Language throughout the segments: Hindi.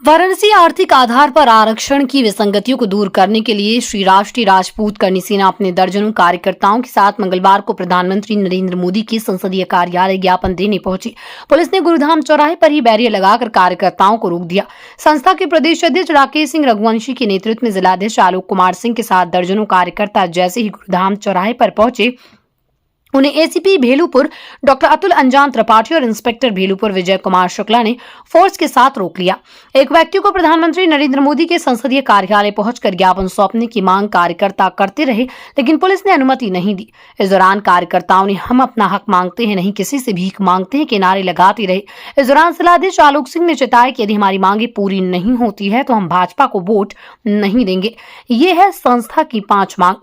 वाराणसी आर्थिक आधार पर आरक्षण की विसंगतियों को दूर करने के लिए श्री राष्ट्रीय राजपूत करनी सेना अपने दर्जनों कार्यकर्ताओं के साथ मंगलवार को प्रधानमंत्री नरेंद्र मोदी के संसदीय कार्यालय ज्ञापन देने पहुंची। पुलिस ने गुरुधाम चौराहे पर ही बैरियर लगाकर कार्यकर्ताओं को रोक दिया। संस्था के प्रदेश अध्यक्ष राकेश सिंह रघुवंशी के नेतृत्व में जिलाध्यक्ष आलोक कुमार सिंह के साथ दर्जनों कार्यकर्ता जैसे ही गुरुधाम चौराहे पर पहुंचे, उन्हें एसीपी भेलूपुर डॉक्टर अतुल अंजान त्रिपाठी और इंस्पेक्टर भेलूपुर विजय कुमार शुक्ला ने फोर्स के साथ रोक लिया। एक व्यक्ति को प्रधानमंत्री नरेंद्र मोदी के संसदीय कार्यालय पहुंचकर ज्ञापन सौंपने की मांग कार्यकर्ता करते रहे, लेकिन पुलिस ने अनुमति नहीं दी। इस दौरान कार्यकर्ताओं ने हम अपना हक मांगते हैं, नहीं किसी से भीख मांगते हैं के नारे लगाते रहे। इस दौरान जिलाध्यक्ष आलोक सिंह ने चेताया कि यदि हमारी मांगे पूरी नहीं होती है तो हम भाजपा को वोट नहीं देंगे। ये है संस्था की 5 मांग।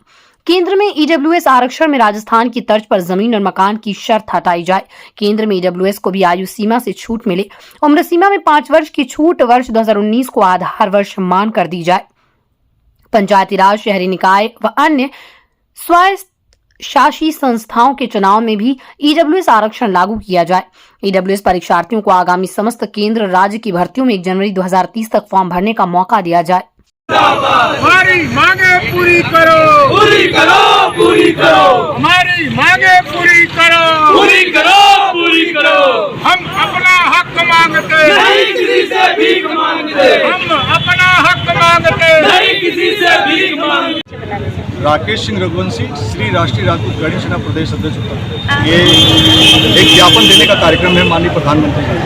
केंद्र में ईडब्ल्यूएस आरक्षण में राजस्थान की तर्ज पर जमीन और मकान की शर्त हटाई जाए। केंद्र में ईडब्ल्यूएस को भी आयु सीमा से छूट मिले। उम्र सीमा में 5 वर्ष की छूट वर्ष 2019 को आधार वर्ष मानकर दी जाए। पंचायती राज, शहरी निकाय व अन्य स्वशासी संस्थाओं के चुनाव में भी ईडब्ल्यूएस आरक्षण लागू किया जाए। ईडब्ल्यूएस परीक्षार्थियों को आगामी समस्त केंद्र राज्य की भर्तियों में 1 जनवरी 2030 तक फॉर्म भरने का मौका दिया जाए। हमारी मांगे पूरी करो, पूरी करो, पूरी करो, हमारी मांगे पूरी करो, पूरी करो, पूरी करो। हम अपना हक मांगते, नहीं किसी से भीख मांगते, हम अपना हक मांगते, नहीं किसी से भीख मांगते। राकेश सिंह रघुवंशी, श्री राष्ट्रीय राजपूत करनी सेना प्रदेश अध्यक्ष उत्तर प्रदेश। ये एक ज्ञापन देने का कार्यक्रम है माननीय प्रधानमंत्री जी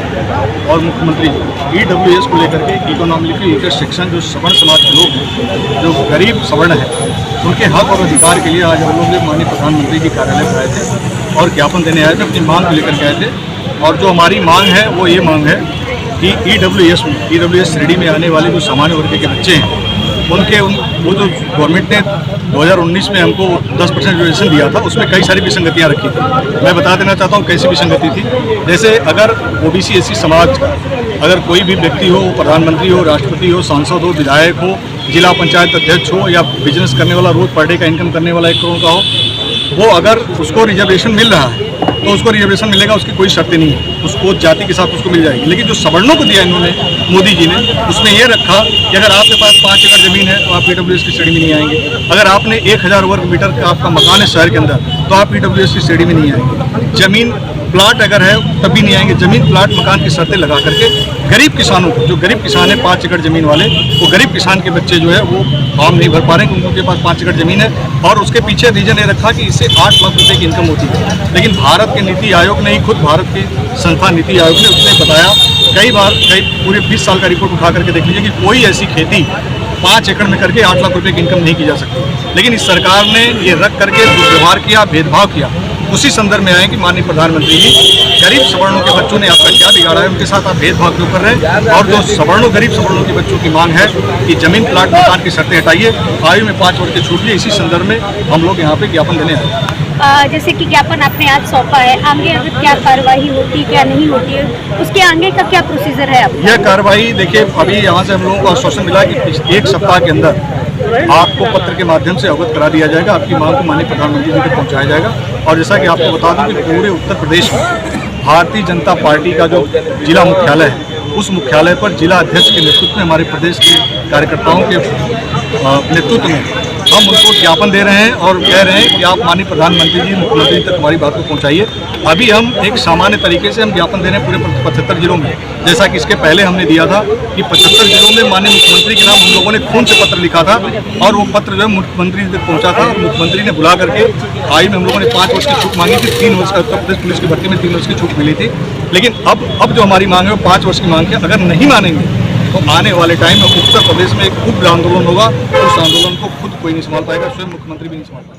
और मुख्यमंत्री जी ईडब्ल्यूएस को लेकर के। इकोनॉमिकली वीकर सेक्शन जो सवर्ण समाज के लोग हैं, जो गरीब सवर्ण है, उनके हक और अधिकार के लिए आज हम लोग माननीय प्रधानमंत्री जी कार्यालय पर आए थे और ज्ञापन देने आए थे, अपनी मांग को लेकर के आए थे। और जो हमारी मांग है वो ये मांग है कि ईडब्ल्यूएस श्रेणी में आने वाले जो सामान्य वर्ग के बच्चे हैं, उनके वो जो गवर्नमेंट ने 2019 में हमको 10% रिजर्वेशन दिया था, उसमें कई सारी विसंगतियां रखी थी। मैं बता देना चाहता हूँ कैसी विसंगति थी। जैसे अगर ओबीसी एससी समाज का अगर कोई भी व्यक्ति हो, प्रधानमंत्री हो, राष्ट्रपति हो, सांसद हो, विधायक हो, जिला पंचायत अध्यक्ष हो या बिजनेस करने वाला, रोज पर डे का इनकम करने वाला 1 करोड़ का हो, वो अगर उसको रिजर्वेशन मिल रहा है तो उसको रिजर्वेशन मिलेगा, उसकी कोई शर्तें नहीं है, उसको जाति के साथ उसको मिल जाएगी। लेकिन जो सवर्णों को दिया इन्होंने, मोदी जी ने, उसमें ये रखा कि अगर आपके पास 5 एकड़ जमीन है तो आप ईडब्ल्यूएस की श्रेणी में नहीं आएंगे। अगर आपने 1000 वर्ग मीटर का आपका मकान है शहर के अंदर तो आप ईडब्ल्यूएस की श्रेणी में नहीं आएंगे। जमीन प्लाट अगर है तब भी नहीं आएंगे। जमीन प्लाट मकान की शर्तें लगा करके गरीब किसानों को, जो गरीब किसान है 5 एकड़ जमीन वाले, वो गरीब किसान के बच्चे जो है वो फॉर्म नहीं भर पा रहे हैं क्योंकि उनके पास 5 एकड़ जमीन है। और उसके पीछे रीजन ये रखा कि इससे 8 लाख रुपए की इनकम होती है। लेकिन भारत के नीति आयोग ने, खुद भारत के संस्था नीति आयोग ने उसने बताया कई पूरे 20 साल का रिपोर्ट उठा करके देख लीजिए कि कोई ऐसी खेती 5 एकड़ में करके 8 लाख रुपए की इनकम नहीं की जा सकती। लेकिन इस सरकार ने ये रख करके दुर्व्यवहार किया, भेदभाव किया। उसी संदर्भ में आए कि माननीय प्रधानमंत्री जी, गरीब सवर्णों के बच्चों ने आपका क्या बिगाड़ा है, उनके साथ आप भेदभाव क्यों कर रहे हैं। और जो गरीब सवर्णों के बच्चों की मांग है कि जमीन प्लाट मकान की शर्तें हटाइए, आयु में 5 वर्ष की छूट दी। इसी संदर्भ में हम लोग यहाँ पे ज्ञापन देने आए। जैसे कि ज्ञापन आपने आज सौंपा है, आगे अगर क्या कार्रवाई होती क्या नहीं होती है, उसके आगे का क्या प्रोसीजर है आपका? यह कार्रवाई देखिए, अभी यहाँ से हम लोगों को आश्वासन मिला कि 1 सप्ताह के अंदर आपको पत्र के माध्यम से अवगत करा दिया जाएगा, आपकी मांग को माननीय प्रधानमंत्री जी तक पहुँचाया जाएगा। और जैसा कि आपको बता दूं कि पूरे उत्तर प्रदेश में भारतीय जनता पार्टी का जो जिला मुख्यालय है, उस मुख्यालय पर जिला अध्यक्ष के नेतृत्व में हमारे प्रदेश के कार्यकर्ताओं के नेतृत्व में हम उनको ज्ञापन दे रहे हैं और कह रहे हैं कि आप माननीय प्रधानमंत्री जी, मुख्यमंत्री तक हमारी बात को पहुंचाइए। अभी हम एक सामान्य तरीके से हम ज्ञापन दे रहे हैं पूरे 75 जिलों में, जैसा कि इसके पहले हमने दिया था कि 75 जिलों में माननीय मुख्यमंत्री के नाम हम लोगों ने खून से पत्र लिखा था और वो पत्र जो है मुख्यमंत्री तक पहुंचा था। मुख्यमंत्री ने बुला करके आयु में हम लोगों ने 5 वर्ष की छूट मांगी थी। 3 वर्ष का उत्तर प्रदेश पुलिस की भर्ती में 3 वर्ष की छूट मिली थी। लेकिन अब जो हमारी मांग है वो 5 वर्ष की मांग है। अगर नहीं मानेंगे तो आने वाले टाइम में उत्तर प्रदेश में एक उग्र आंदोलन होगा। उस आंदोलन को खुद कोई नहीं संभाल पाएगा, स्वयं मुख्यमंत्री भी नहीं संभाल पाएगा।